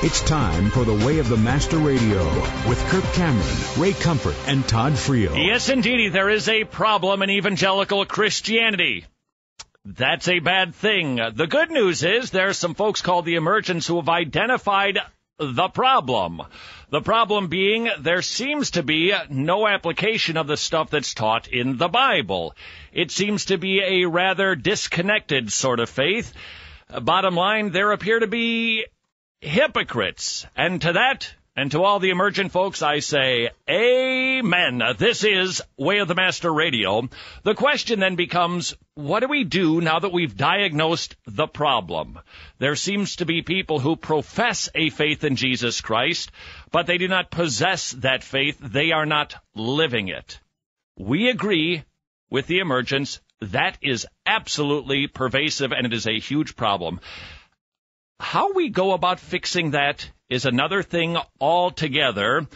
It's time for the Way of the Master Radio with Kirk Cameron, Ray Comfort, and Todd Frio. Yes, indeedy, there is a problem in evangelical Christianity. That's a bad thing. The good news is there are some folks called the emergents who have identified the problem. The problem being there seems to be no application of the stuff that's taught in the Bible. It seems to be a rather disconnected sort of faith. Bottom line, there appear to be hypocrites. And to that, and to all the emergent folks, I say, amen. This is Way of the Master Radio. The question then becomes, what do we do now that we've diagnosed the problem? There seems to be people who profess a faith in Jesus Christ, but they do not possess that faith. They are not living it. We agree with the emergents. That is absolutely pervasive, and it is a huge problem. How we go about fixing that is another thing altogether.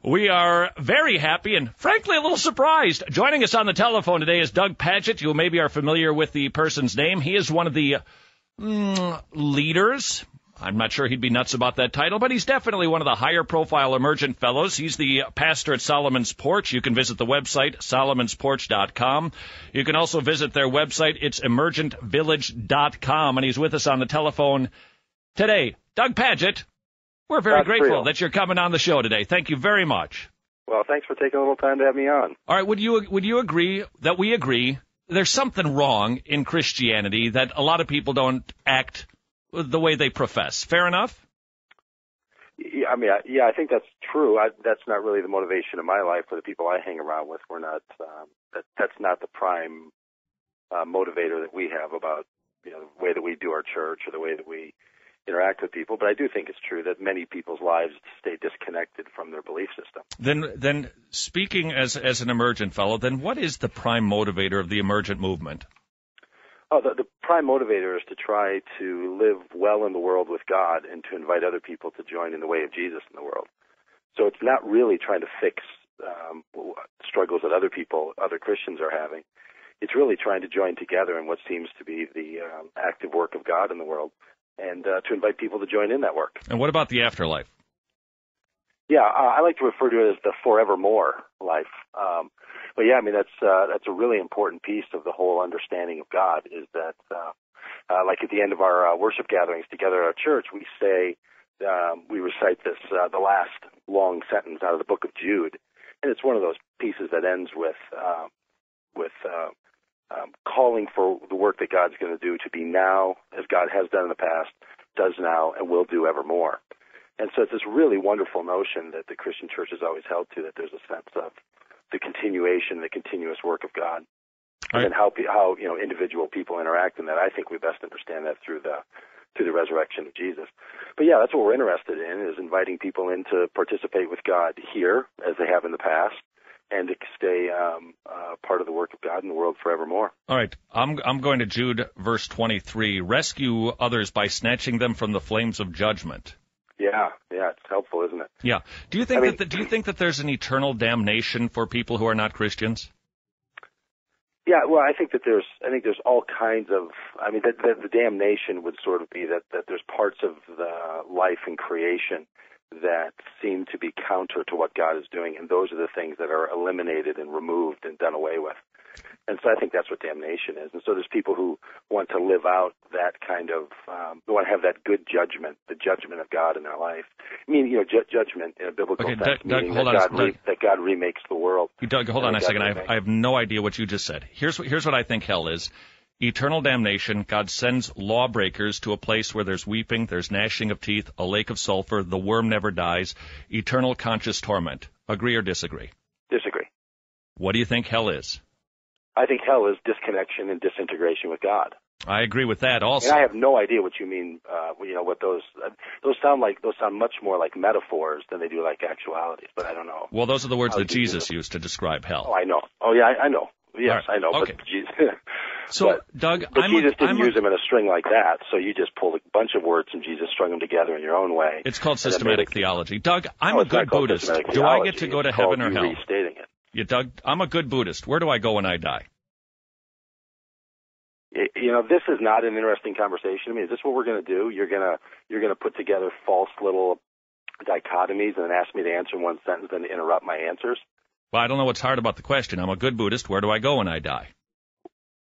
We are very happy and, frankly, a little surprised. Joining us on the telephone today is Doug Pagitt. You maybe are familiar with the person's name. He is one of the leaders. I'm not sure he'd be nuts about that title, but he's definitely one of the higher-profile emergent fellows. He's the pastor at Solomon's Porch. You can visit the website, solomonsporch.com. You can also visit their website. It's emergentvillage.com, and he's with us on the telephone today. Doug Pagitt, we're very grateful that you're coming on the show today. Thank you very much. Well, thanks for taking a little time to have me on. All right, would you agree that we agree there's something wrong in Christianity, that a lot of people don't act the way they profess? Fair enough? Yeah, I think that's true. That's not really the motivation of my life or the people I hang around with. We're not. That's not the prime motivator that we have about the way that we do our church or the way that we interact with people. But I do think it's true that many people's lives stay disconnected from their belief system. Then speaking as an emergent fellow, then what is the prime motivator of the emergent movement? Oh, the prime motivator is to try to live well in the world with God and to invite other people to join in the way of Jesus in the world. So it's not really trying to fix struggles that other Christians are having. It's really trying to join together in what seems to be the active work of God in the world, and to invite people to join in that work. And what about the afterlife? Yeah, I like to refer to it as the forevermore life. But yeah, that's a really important piece of the whole understanding of God, is that like at the end of our worship gatherings together at our church, we say, we recite this, the last long sentence out of the book of Jude, and it's one of those pieces that ends with calling for the work that God's going to do to be now, as God has done in the past, does now, and will do evermore. And so it's this really wonderful notion that the Christian church has always held to, that there's a sense of the continuation, the continuous work of God, and then how individual people interact in that. I think we best understand that through the resurrection of Jesus. But yeah, that's what we're interested in, is inviting people in to participate with God here, as they have in the past, and to stay part of the work of God in the world forevermore. All right, I'm going to Jude verse 23. Rescue others by snatching them from the flames of judgment. Yeah, it's helpful, isn't it? Yeah. Do you think that there's an eternal damnation for people who are not Christians? Yeah, well, I think there's all kinds of. The damnation would sort of be that there's parts of the life and creation that seem to be counter to what God is doing, and those are the things that are eliminated and removed and done away with. And so I think that's what damnation is. And so there's people who want to live out that kind of, they want to have that good judgment, the judgment of God in their life. Judgment in a biblical sense, Doug, meaning that God remakes the world. Doug, hold on a second. I have no idea what you just said. Here's what I think hell is. Eternal damnation. God sends lawbreakers to a place where there's weeping, there's gnashing of teeth, a lake of sulfur, the worm never dies, eternal conscious torment. Agree or disagree? Disagree. What do you think hell is? I think hell is disconnection and disintegration with God. I agree with that also. And I have no idea what you mean, what those sound much more like metaphors than they do like actualities, but I don't know. Well, those are the words that Jesus used to describe hell. Oh, I know. Oh, yeah, I know. Yes, right. I know. Okay. But Jesus, Doug, Jesus didn't use them in a string like that, so you just pulled a bunch of words and Jesus strung them together in your own way. It's called systematic theology. Doug, I'm a good Buddhist. Do I get to go to heaven or hell? Restating it. Yeah, Doug, I'm a good Buddhist. Where do I go when I die? This is not an interesting conversation. I mean, is this what we're going to do? You're gonna put together false little dichotomies and then ask me to answer in one sentence and interrupt my answers? Well, I don't know what's hard about the question. I'm a good Buddhist. Where do I go when I die?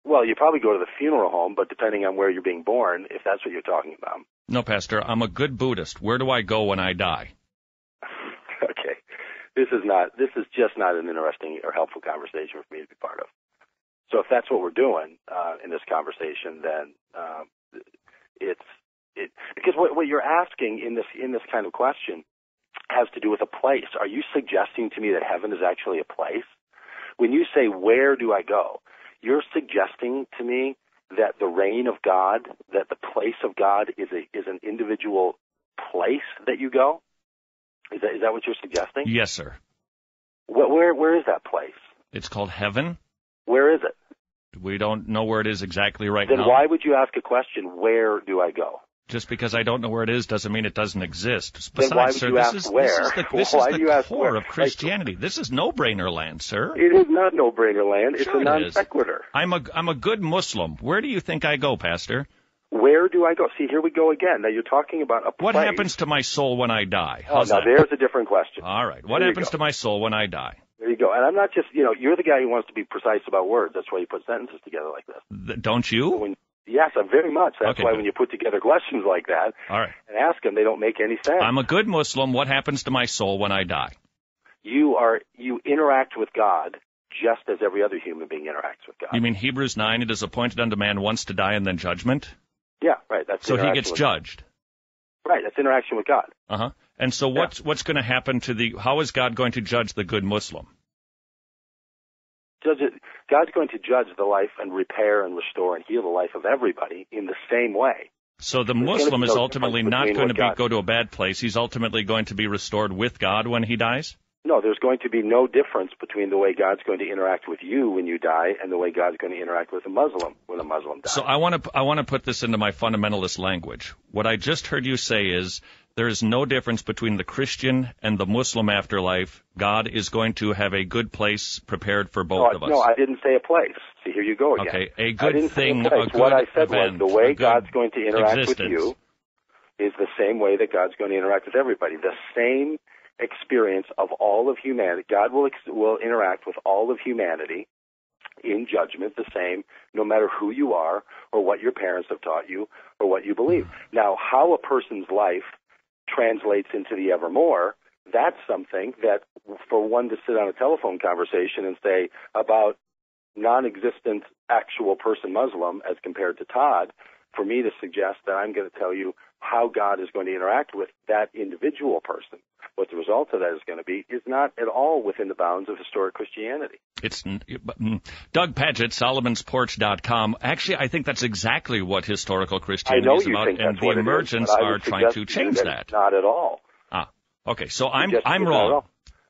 Well, you probably go to the funeral home, but depending on where you're being born, if that's what you're talking about. No, Pastor, I'm a good Buddhist. Where do I go when I die? Okay. This is just not an interesting or helpful conversation for me to be part of. So if that's what we're doing in this conversation, then because what you're asking in this kind of question has to do with a place. Are you suggesting to me that heaven is actually a place? When you say, where do I go, you're suggesting to me that the reign of God, that the place of God is an individual place that you go? Is that what you're suggesting? Yes, sir. Where is that place? It's called heaven. Where is it? We don't know where it is exactly right now. now. Then why would you ask a question, where do I go? Just because I don't know where it is doesn't mean it doesn't exist. Besides, then why would you ask where? This is the core of Christianity. This is no-brainer land, sir. It is not no-brainer land. It's sure a non-sequitur. I'm a good Muslim. Where do you think I go, Pastor? Where do I go? See, here we go again. Now, you're talking about a place. What happens to my soul when I die? There's a different question. All right. What happens to my soul when I die? There you go. And I'm not just, you're the guy who wants to be precise about words. That's why you put sentences together like this. Don't you? Yes, very much. That's why when you put together questions like that and ask them, they don't make any sense. I'm a good Muslim. What happens to my soul when I die? You interact with God just as every other human being interacts with God. You mean Hebrews 9, it is appointed unto man once to die and then judgment? Yeah, right. So he gets judged. Right, that's interaction with God. Uh-huh. And so what's going to happen how is God going to judge the good Muslim? God's going to judge the life and repair and restore and heal the life of everybody in the same way. So the Muslim is ultimately not going to go to a bad place. He's ultimately going to be restored with God when he dies? No, there's going to be no difference between the way God's going to interact with you when you die and the way God's going to interact with a Muslim when a Muslim dies. So I want to put this into my fundamentalist language. What I just heard you say is there is no difference between the Christian and the Muslim afterlife. God is going to have a good place prepared for both of us. No, I didn't say a place. See, here you go again. Okay, a good thing, a good What I said event, was the way God's going to interact existence. with you is the same way that God's going to interact with everybody. The same experience of all of humanity. God will interact with all of humanity in judgment the same, no matter who you are or what your parents have taught you or what you believe. Now, how a person's life translates into the evermore, that's something that for one to sit on a telephone conversation and say about non-existent actual person Muslim as compared to Todd, for me to suggest that I'm going to tell you how God is going to interact with that individual person, what the result of that is going to be, is not at all within the bounds of historic Christianity. It's Doug Pagitt, Solomon'sPorch.com. Actually, I think that's exactly what historical Christianity is about, and the emergents are trying to change that. Not at all. Okay, so I'm wrong.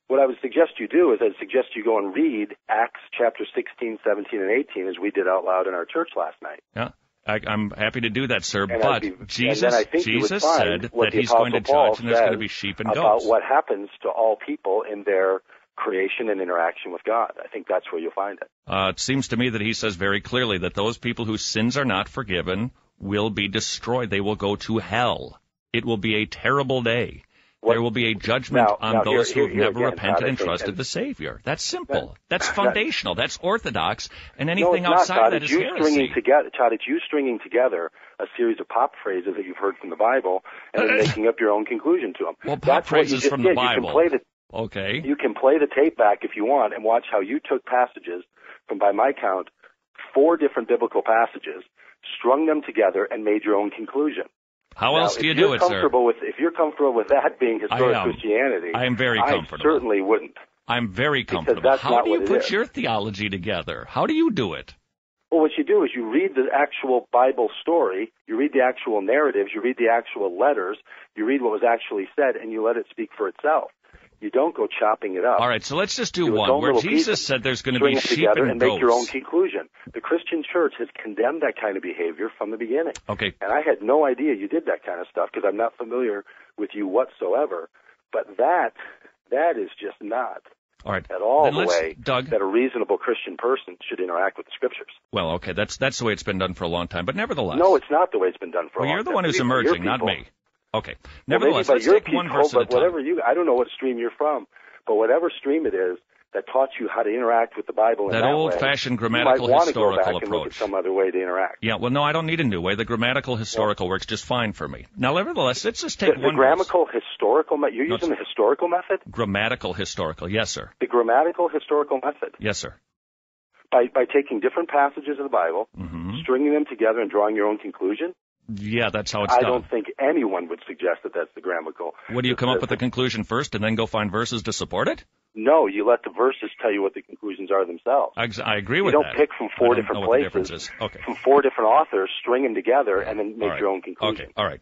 What I would suggest you do is I'd suggest you go and read Acts chapter 16, 17, and 18 as we did out loud in our church last night. Yeah. I'm happy to do that, sir, and but Jesus said that he's going to judge and there's going to be sheep and goats. About what happens to all people in their creation and interaction with God. I think that's where you'll find it. It seems to me that he says very clearly that those people whose sins are not forgiven will be destroyed. They will go to hell. It will be a terrible day. There will be a judgment on those who have never repented and trusted the Savior. That's simple. That's foundational. That's orthodox. And anything outside of that is heresy. Todd, it's you stringing together a series of pop phrases that you've heard from the Bible and then making up your own conclusion to them. Well, pop phrases from the Bible. Okay. You can play the tape back if you want and watch how you took passages from, by my count, 4 different biblical passages, strung them together, and made your own conclusion. How else do you do it, sir? If you're comfortable with that being historic Christianity, I am very comfortable. I certainly wouldn't. I'm very comfortable. How do you put your theology together? How do you do it? Well, what you do is you read the actual Bible story, you read the actual narratives, you read the actual letters, you read what was actually said, and you let it speak for itself. You don't go chopping it up. All right, so let's just do one where Jesus said there's going to be sheep and goats. Make your own conclusion. The Christian church has condemned that kind of behavior from the beginning. Okay. And I had no idea you did that kind of stuff because I'm not familiar with you whatsoever. But that is just not All right. at all then the way Doug, that a reasonable Christian person should interact with the Scriptures. Well, okay, that's the way it's been done for a long time. But nevertheless. No, it's not the way it's been done for a long time. Well, you're the one who's emerging, not me. Okay. Nevertheless, let's take one verse at a time. I don't know what stream you're from, but whatever stream it is that taught you how to interact with the Bible in that old-fashioned way, grammatical you might historical want to go back approach. And look at some other way to interact. Yeah, well, no, I don't need a new way. The grammatical historical works just fine for me. Now, nevertheless, let's just take one The grammatical historical method. You're using the historical method? Grammatical historical, yes, sir. The grammatical historical method. Yes, sir. By taking different passages of the Bible, stringing them together and drawing your own conclusion? Yeah, that's how it's done. I don't think anyone would suggest that that's the grammatical. What do you come up with the conclusion first and then go find verses to support it? No, you let the verses tell you what the conclusions are themselves. I agree with that. You don't pick from four different places, okay. from four different authors, string them together, and then make your own conclusion. Okay, all right.